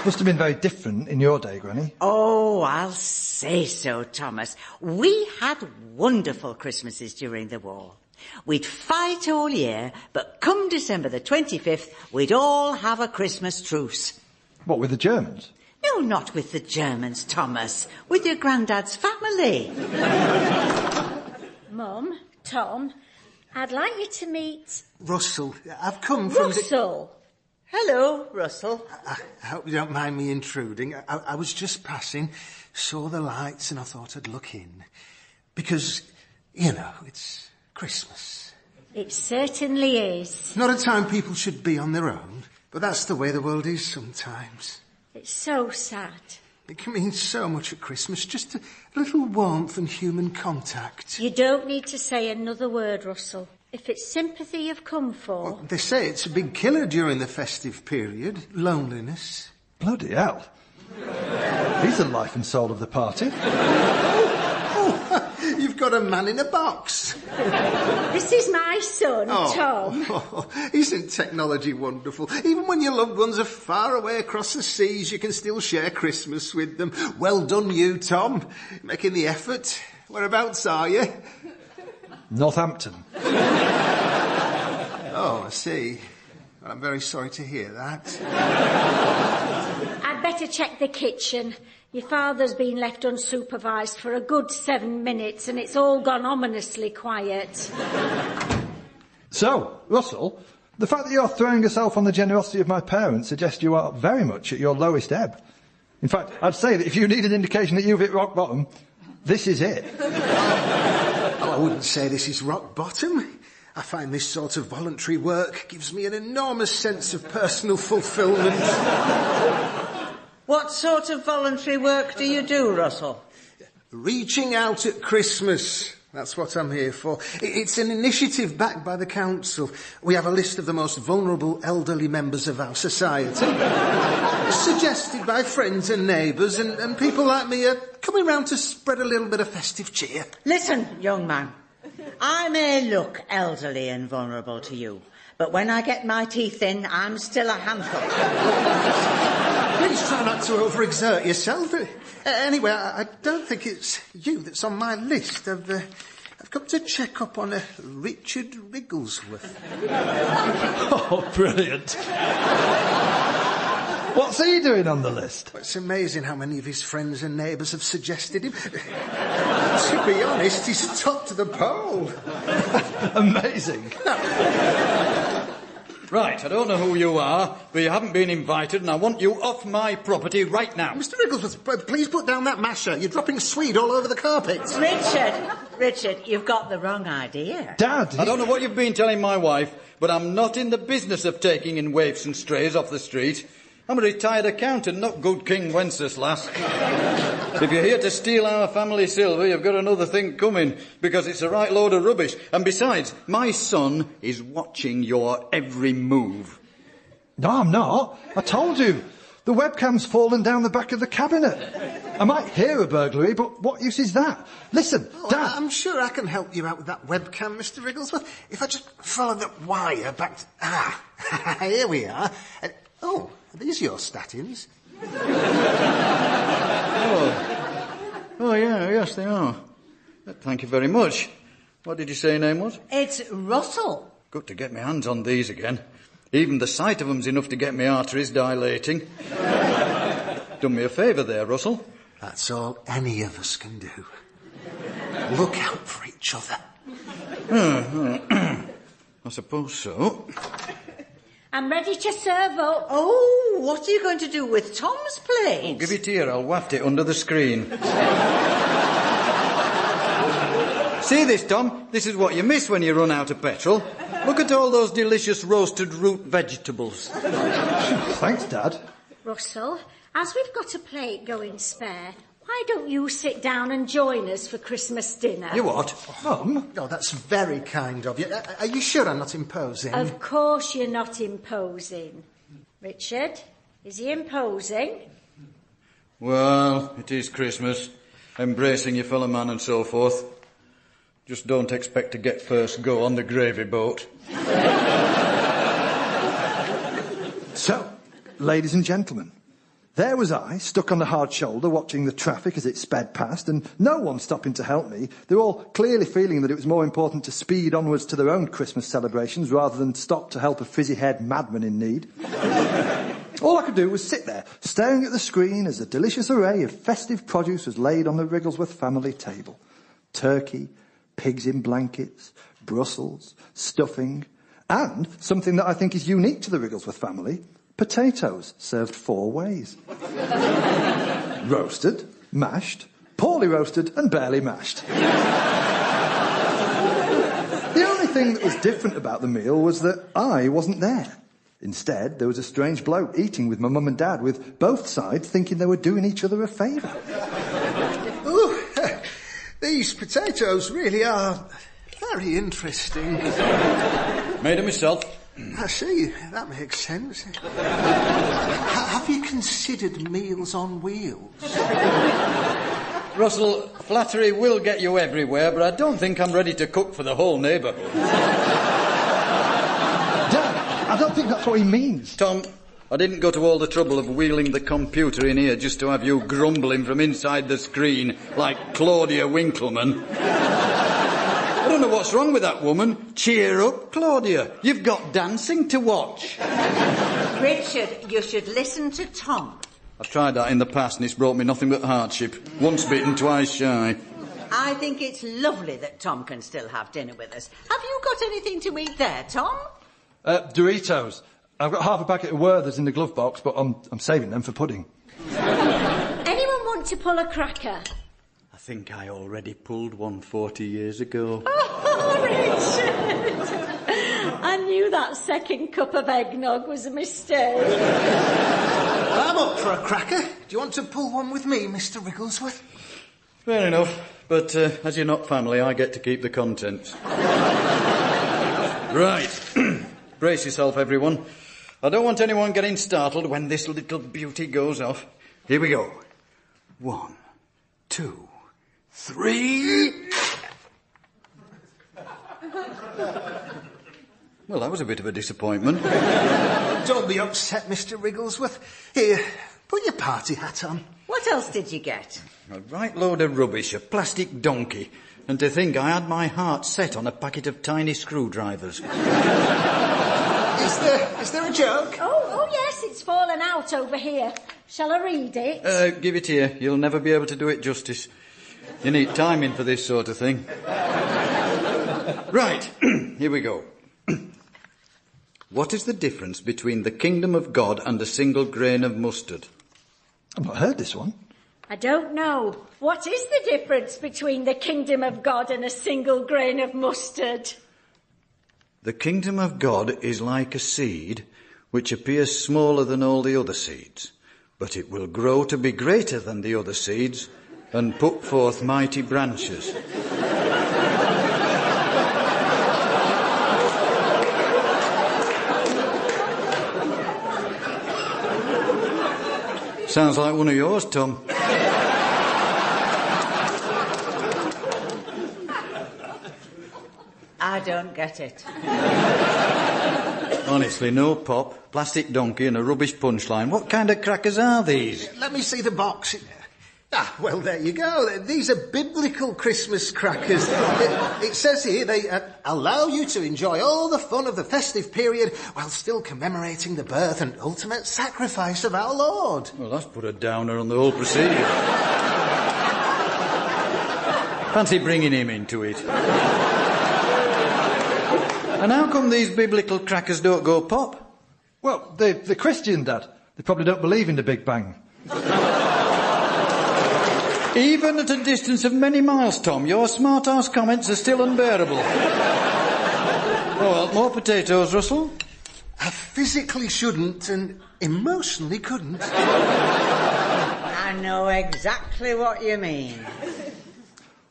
Must have been very different in your day, Granny. Oh, I'll say so, Thomas. We had wonderful Christmases during the war. We'd fight all year, but come December the 25th, we'd all have a Christmas truce. What, with the Germans? No, not with the Germans, Thomas. With your granddad's family. Mum, Tom, I'd like you to meet... Russell, I've come from Russell! Hello, Russell. I hope you don't mind me intruding. I was just passing, saw the lights, and I thought I'd look in. Because, you know, it's Christmas. It certainly is. Not a time people should be on their own, but that's the way the world is sometimes. It's so sad. It can mean so much at Christmas, just a little warmth and human contact. You don't need to say another word, Russell. If it's sympathy you've come for... Well, they say it's a big killer during the festive period, loneliness. Bloody hell. He's the life and soul of the party. Oh, you've got a man in a box. This is my son, Tom. Oh, isn't technology wonderful? Even when your loved ones are far away across the seas, you can still share Christmas with them. Well done you, Tom, making the effort. Whereabouts are you? Northampton. Oh, I see. Well, I'm very sorry to hear that. I'd better check the kitchen. Your father's been left unsupervised for a good 7 minutes and it's all gone ominously quiet. So, Russell, the fact that you're throwing yourself on the generosity of my parents suggests you are very much at your lowest ebb. In fact, I'd say that if you need an indication that you've hit rock bottom, this is it. Oh, I wouldn't say this is rock bottom. I find this sort of voluntary work gives me an enormous sense of personal fulfilment. What sort of voluntary work do you do, Russell? Reaching out at Christmas. That's what I'm here for. It's an initiative backed by the council. We have a list of the most vulnerable elderly members of our society. Suggested by friends and neighbours, and people like me are coming round to spread a little bit of festive cheer. Listen, young man. I may look elderly and vulnerable to you, but when I get my teeth in, I'm still a handful. Please try not to overexert yourself. Anyway, I don't think it's you that's on my list. I've come to check up on a Richard Wrigglesworth. Oh, brilliant. What's he doing on the list? It's amazing how many of his friends and neighbours have suggested him. To be honest, he's top to the poll. Amazing. Right, I don't know who you are, but you haven't been invited and I want you off my property right now. Mr. Wrigglesworth, please put down that masher. You're dropping Swede all over the carpet. Richard, you've got the wrong idea. Dad! I don't know what you've been telling my wife, but I'm not in the business of taking in waifs and strays off the street. I'm a retired accountant, not good King Wenceslas. If you're here to steal our family silver, you've got another thing coming, because it's a right load of rubbish. And besides, my son is watching your every move. No, I'm not. I told you. The webcam's fallen down the back of the cabinet. I might hear a burglary, but what use is that? Listen, Dad... I'm sure I can help you out with that webcam, Mr. Wrigglesworth. If I just follow the wire back to... here we are. Are these your statins? Yes, they are. Thank you very much. What did you say your name was? It's Russell. Good to get my hands on these again. Even the sight of them's enough to get my arteries dilating. Done me a favour there, Russell. That's all any of us can do. Look out for each other. I suppose so. I'm ready to serve up. Oh, what are you going to do with Tom's plate? Oh, give it here, I'll waft it under the screen. See this, Tom? This is what you miss when you run out of petrol. Look at all those delicious roasted root vegetables. Thanks, Dad. Russell, as we've got a plate going spare, Why don't you sit down and join us for Christmas dinner? You what? Mum? Oh, that's very kind of you. Are you sure I'm not imposing? Of course you're not imposing. Richard, is he imposing? Well, it is Christmas. Embracing your fellow man and so forth. Just don't expect to get first go on the gravy boat. So, ladies and gentlemen, there was I, stuck on the hard shoulder, watching the traffic as it sped past, and no one stopping to help me. They were all clearly feeling that it was more important to speed onwards to their own Christmas celebrations rather than stop to help a fizzy-haired madman in need. All I could do was sit there, staring at the screen as a delicious array of festive produce was laid on the Wrigglesworth family table. Turkey, pigs in blankets, Brussels, stuffing, and something that I think is unique to the Wrigglesworth family, potatoes served 4 ways. Roasted, mashed, poorly roasted and barely mashed. The only thing that was different about the meal was that I wasn't there. Instead, there was a strange bloke eating with my mum and dad, with both sides thinking they were doing each other a favour. Ooh, these potatoes really are very interesting. Made them myself. I see, that makes sense. Have you considered Meals on Wheels? Russell, flattery will get you everywhere, but I don't think I'm ready to cook for the whole neighbourhood. Dad, I don't think that's what he means. Tom, I didn't go to all the trouble of wheeling the computer in here just to have you grumbling from inside the screen like Claudia Winkleman. I don't know what's wrong with that woman. Cheer up, Claudia. You've got dancing to watch. Richard, you should listen to Tom. I've tried that in the past and it's brought me nothing but hardship. Once bitten, twice shy. I think it's lovely that Tom can still have dinner with us. Have you got anything to eat there, Tom? Doritos. I've got half a packet of Werther's in the glove box, but I'm saving them for pudding. Anyone want to pull a cracker? I think I already pulled one 40 years ago. Oh, Richard! I knew that second cup of eggnog was a mistake. I'm up for a cracker. Do you want to pull one with me, Mr. Wrigglesworth? Fair enough, but as you're not family, I get to keep the contents. Right. Brace yourself, everyone. I don't want anyone getting startled when this little beauty goes off. Here we go. 1, 2, 3... Well, that was a bit of a disappointment. Don't be upset, Mr. Wrigglesworth. Here, put your party hat on. What else did you get? A right load of rubbish, a plastic donkey, and to think I had my heart set on a packet of tiny screwdrivers. Is there a joke? Oh, yes, it's fallen out over here. Shall I read it? Give it here. You'll never be able to do it justice. You need timing for this sort of thing. Right, here we go. What is the difference between the kingdom of God and a single grain of mustard? I've not heard this one. I don't know. What is the difference between the kingdom of God and a single grain of mustard? The kingdom of God is like a seed which appears smaller than all the other seeds, but it will grow to be greater than the other seeds and put forth mighty branches. Sounds like one of yours, Tom. I don't get it. Honestly, no pop, plastic donkey and a rubbish punchline. What kind of crackers are these? Let me see the box. Well, there you go. These are biblical Christmas crackers. It says here they allow you to enjoy all the fun of the festive period while still commemorating the birth and ultimate sacrifice of our Lord. Well, that's put a downer on the whole procedure. Fancy bringing him into it. And how come these biblical crackers don't go pop? Well, they're Christian, Dad. They probably don't believe in the Big Bang. Even at a distance of many miles, Tom, your smart-ass comments are still unbearable. Oh, well, more potatoes, Russell? I physically shouldn't and emotionally couldn't. I know exactly what you mean.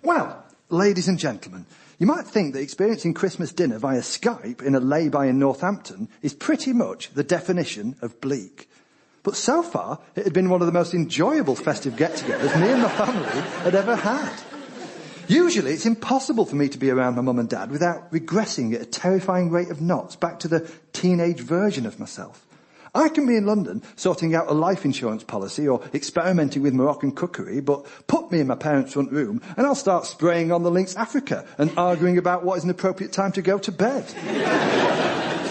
Well, ladies and gentlemen, you might think that experiencing Christmas dinner via Skype in a lay-by in Northampton is pretty much the definition of bleak. But so far, it had been one of the most enjoyable festive get-togethers me and my family had ever had. Usually, it's impossible for me to be around my mum and dad without regressing at a terrifying rate of knots back to the teenage version of myself. I can be in London sorting out a life insurance policy or experimenting with Moroccan cookery, but put me in my parents' front room and I'll start spraying on the Lynx Africa and arguing about what is an appropriate time to go to bed.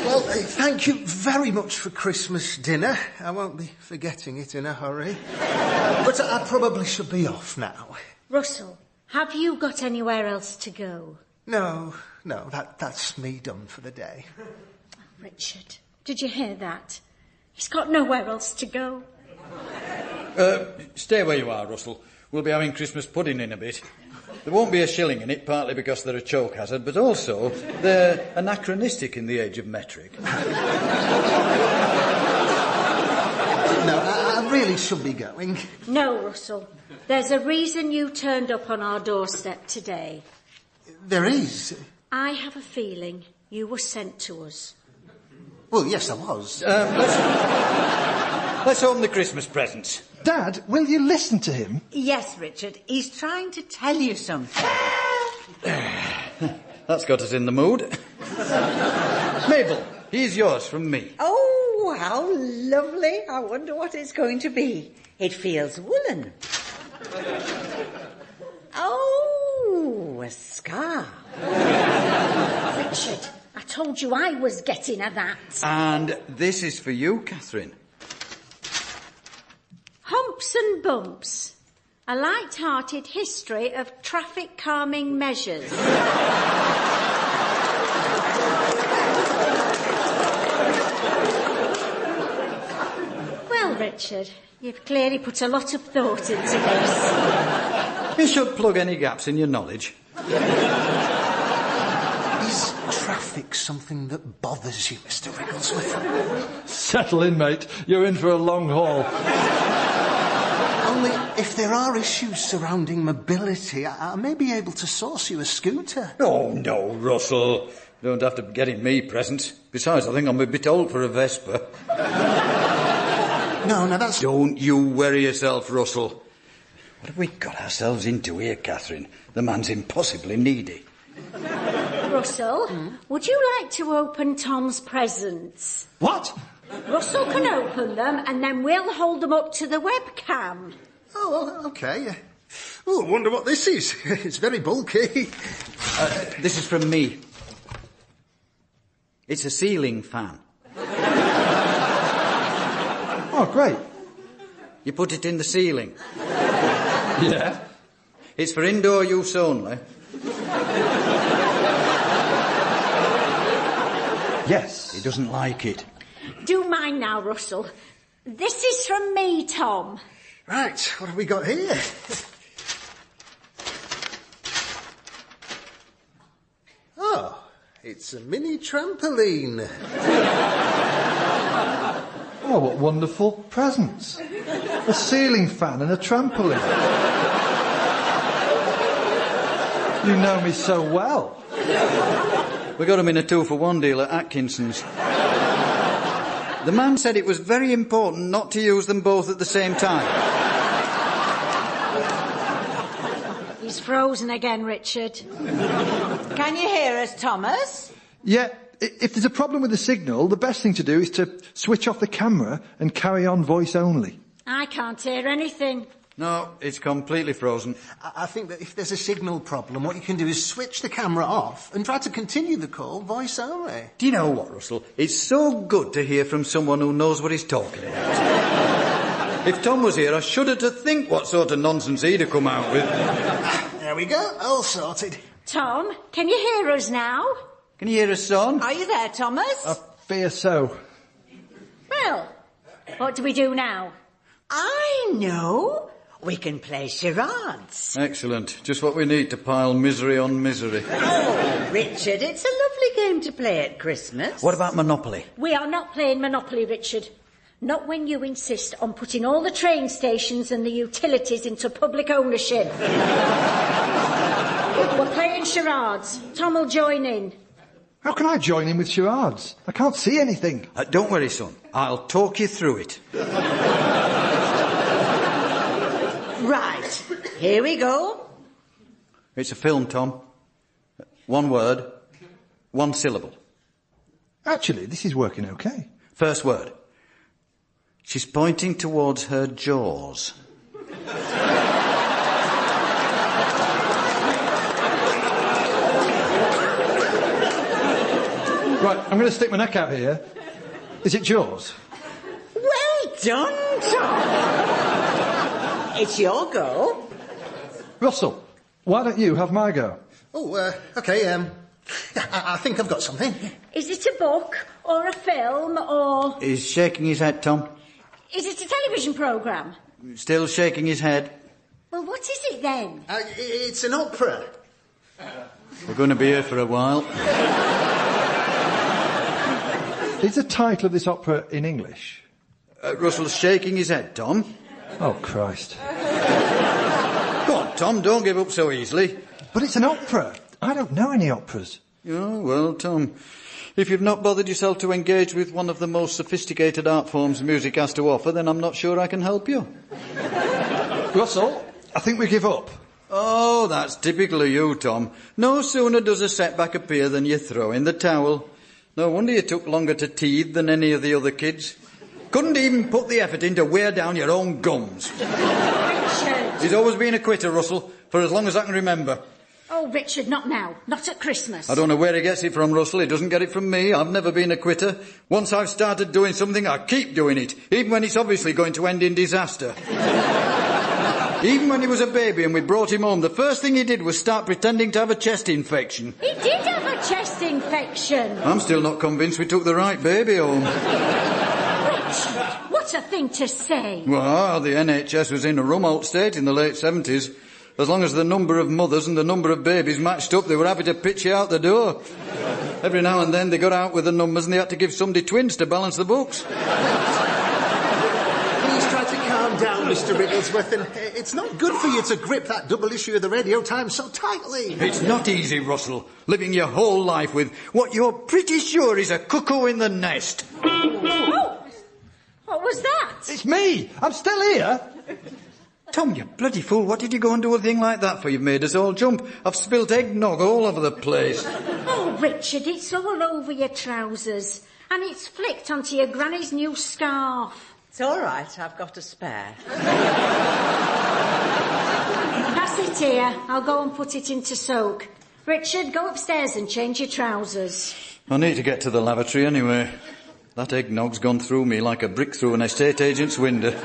Well, thank you very much for Christmas dinner. I won't be forgetting it in a hurry. But I probably should be off now. Russell, have you got anywhere else to go? No, that's me done for the day. Oh, Richard, did you hear that? He's got nowhere else to go. Stay where you are, Russell. We'll be having Christmas pudding in a bit. There won't be a shilling in it, partly because they're a choke hazard, but also they're anachronistic in the age of metric. No, I really should be going. No, Russell. There's a reason you turned up on our doorstep today. There is? I have a feeling you were sent to us. Well, yes, I was. Let's open the Christmas presents. Dad, will you listen to him? Yes, Richard, he's trying to tell you something. That's got us in the mood. Mabel, here's yours from me. Oh, how lovely. I wonder what it's going to be. It feels woolen. Oh, a scarf. Richard, I told you I was getting at that. And this is for you, Catherine. Humps and Bumps, a light-hearted history of traffic calming measures. Well, Richard, you've clearly put a lot of thought into this. You should plug any gaps in your knowledge. Is traffic something that bothers you, Mr. Wrigglesworth? Settle in, mate. You're in for a long haul. Only if there are issues surrounding mobility, I may be able to source you a scooter. Oh, no, Russell. Don't have to be getting me presents. Besides, I think I'm a bit old for a Vespa. No, that's... Don't you worry yourself, Russell. What have we got ourselves into here, Catherine? The man's impossibly needy. Russell, would you like to open Tom's presents? What? Russell can open them and then we'll hold them up to the webcam. Oh, well, OK. Oh, I wonder what this is. It's very bulky. This is from me. It's a ceiling fan. Oh, great. You put it in the ceiling. Yeah? It's for indoor use only. Yes. He doesn't like it. Do mine now, Russell. This is from me, Tom. Right, what have we got here? Oh, it's a mini trampoline. Oh, what wonderful presents. A ceiling fan and a trampoline. You know me so well. We got them in a 2-for-1 deal at Atkinson's. The man said it was very important not to use them both at the same time. He's frozen again, Richard. Can you hear us, Thomas? Yeah, if there's a problem with the signal, the best thing to do is to switch off the camera and carry on voice only. I can't hear anything. No, it's completely frozen. I think that if there's a signal problem, what you can do is switch the camera off and try to continue the call voice only. Do you know what, Russell? It's so good to hear from someone who knows what he's talking about. If Tom was here, I shudder to think what sort of nonsense he'd have come out with. There we go, all sorted. Tom, can you hear us now? Can you hear us, son? Are you there, Thomas? I fear so. Well, what do we do now? I know. We can play charades. Excellent. Just what we need to pile misery on misery. Oh, Richard, it's a lovely game to play at Christmas. What about Monopoly? We are not playing Monopoly, Richard. Not when you insist on putting all the train stations and the utilities into public ownership. We're playing charades. Tom will join in. How can I join in with charades? I can't see anything. Don't worry, son. I'll talk you through it. Right, here we go. It's a film, Tom. One word, one syllable. Actually, this is working okay. First word. She's pointing towards her jaws. Right, I'm going to stick my neck out here. Is it Jaws? Well done, Tom. It's your go. Russell, why don't you have my go? Oh, OK, I think I've got something. Is it a book or a film or... He's shaking his head, Tom. Is it a television programme? Still shaking his head. Well, what is it then? It's an opera. We're going to be here for a while. Is the title of this opera in English? Russell's shaking his head, Tom. Oh, Christ. Go on, Tom, don't give up so easily. But it's an opera. I don't know any operas. Oh, well, Tom, if you've not bothered yourself to engage with one of the most sophisticated art forms music has to offer, then I'm not sure I can help you. Russell, I think we give up. Oh, that's typical of you, Tom. No sooner does a setback appear than you throw in the towel. No wonder you took longer to teeth than any of the other kids. Couldn't even put the effort in to wear down your own gums. Richard! He's always been a quitter, Russell, for as long as I can remember. Oh, Richard, not now. Not at Christmas. I don't know where he gets it from, Russell. He doesn't get it from me. I've never been a quitter. Once I've started doing something, I keep doing it, even when it's obviously going to end in disaster. Even when he was a baby and we brought him home, the first thing he did was start pretending to have a chest infection. He did have a chest infection. I'm still not convinced we took the right baby home. Richard, what a thing to say. Well, the NHS was in a rum-out state in the late 70s. As long as the number of mothers and the number of babies matched up, they were happy to pitch you out the door. Every now and then they got out with the numbers and they had to give somebody twins to balance the books. Please try to calm down, Mr. Wrigglesworth. And it's not good for you to grip that double issue of the Radio Times so tightly. It's not easy, Russell, living your whole life with what you're pretty sure is a cuckoo in the nest. Oh, what was that? It's me! I'm still here! Tom, you bloody fool, what did you go and do a thing like that for? You've made us all jump. I've spilt eggnog all over the place. Oh, Richard, it's all over your trousers. And it's flicked onto your granny's new scarf. It's all right, I've got a spare. Pass it here. I'll go and put it into soak. Richard, go upstairs and change your trousers. I need to get to the lavatory anyway. That eggnog's gone through me like a brick through an estate agent's window.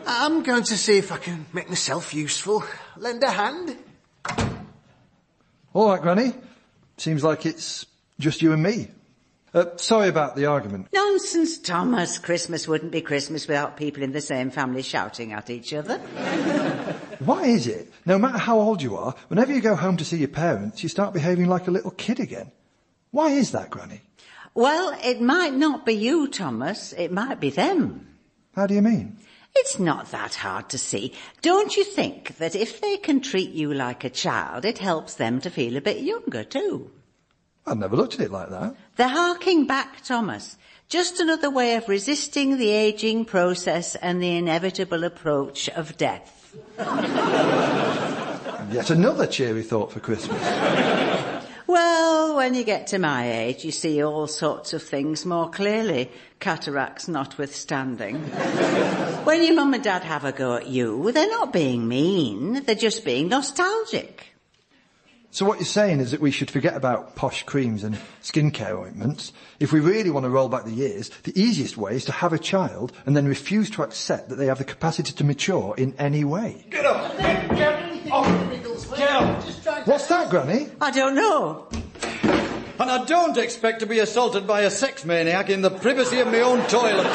I'm going to see if I can make myself useful. Lend a hand. All right, Granny. Seems like it's just you and me. Sorry about the argument. Nonsense, Thomas. Christmas wouldn't be Christmas without people in the same family shouting at each other. Why is it, no matter how old you are, whenever you go home to see your parents, you start behaving like a little kid again? Why is that, Granny? Well, it might not be you, Thomas. It might be them. How do you mean? It's not that hard to see. Don't you think that if they can treat you like a child, it helps them to feel a bit younger too? I've never looked at it like that. They're harking back, Thomas. Just another way of resisting the ageing process and the inevitable approach of death. Yet another cheery thought for Christmas. Well, when you get to my age, you see all sorts of things more clearly, cataracts notwithstanding. When your mum and dad have a go at you, they're not being mean, they're just being nostalgic. So what you're saying is that we should forget about posh creams and skincare ointments. If we really want to roll back the years, the easiest way is to have a child and then refuse to accept that they have the capacity to mature in any way. Get up! Get up! What's that, Granny? I don't know. And I don't expect to be assaulted by a sex maniac in the privacy of my own toilet.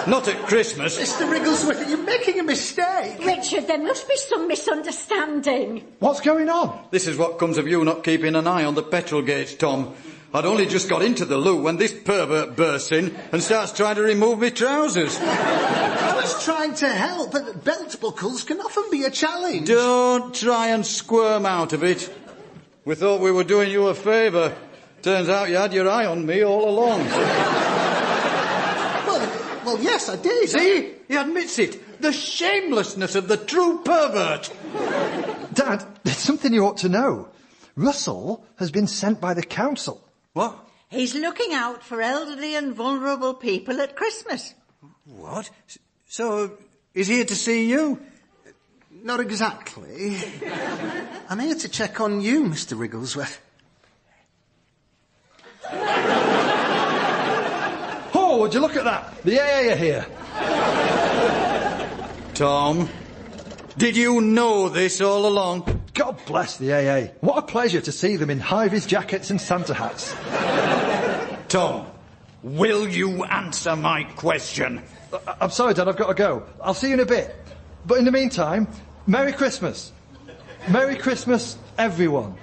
Not at Christmas. Mr. Wrigglesworth, you're making a mistake. Richard, there must be some misunderstanding. What's going on? This is what comes of you not keeping an eye on the petrol gauge, Tom. I'd only just got into the loo when this pervert bursts in and starts trying to remove me trousers. I was trying to help, but belt buckles can often be a challenge. Don't try and squirm out of it. We thought we were doing you a favour. Turns out you had your eye on me all along. Well, yes, I did. See? He admits it. The shamelessness of the true pervert. Dad, there's something you ought to know. Russell has been sent by the council. What? He's looking out for elderly and vulnerable people at Christmas. What? So, is he here to see you? Not exactly. I'm here to check on you, Mr. Wrigglesworth. Oh, would you look at that? The AA are here. Tom, did you know this all along? God bless the AA. What a pleasure to see them in high-vis jackets and Santa hats. Tom, will you answer my question? I'm sorry, Dad, I've got to go. I'll see you in a bit. But in the meantime, Merry Christmas. Merry Christmas, everyone.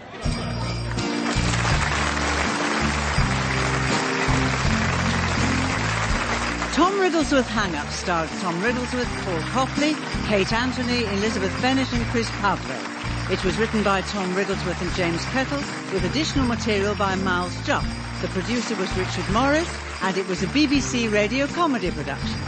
Tom Wrigglesworth Hang-Up starred Tom Wrigglesworth, Paul Copley, Kate Anthony, Elizabeth Bennett and Chris Pavley. It was written by Tom Wrigglesworth and James Kettle, with additional material by Miles Jupp. The producer was Richard Morris, and it was a BBC radio comedy production.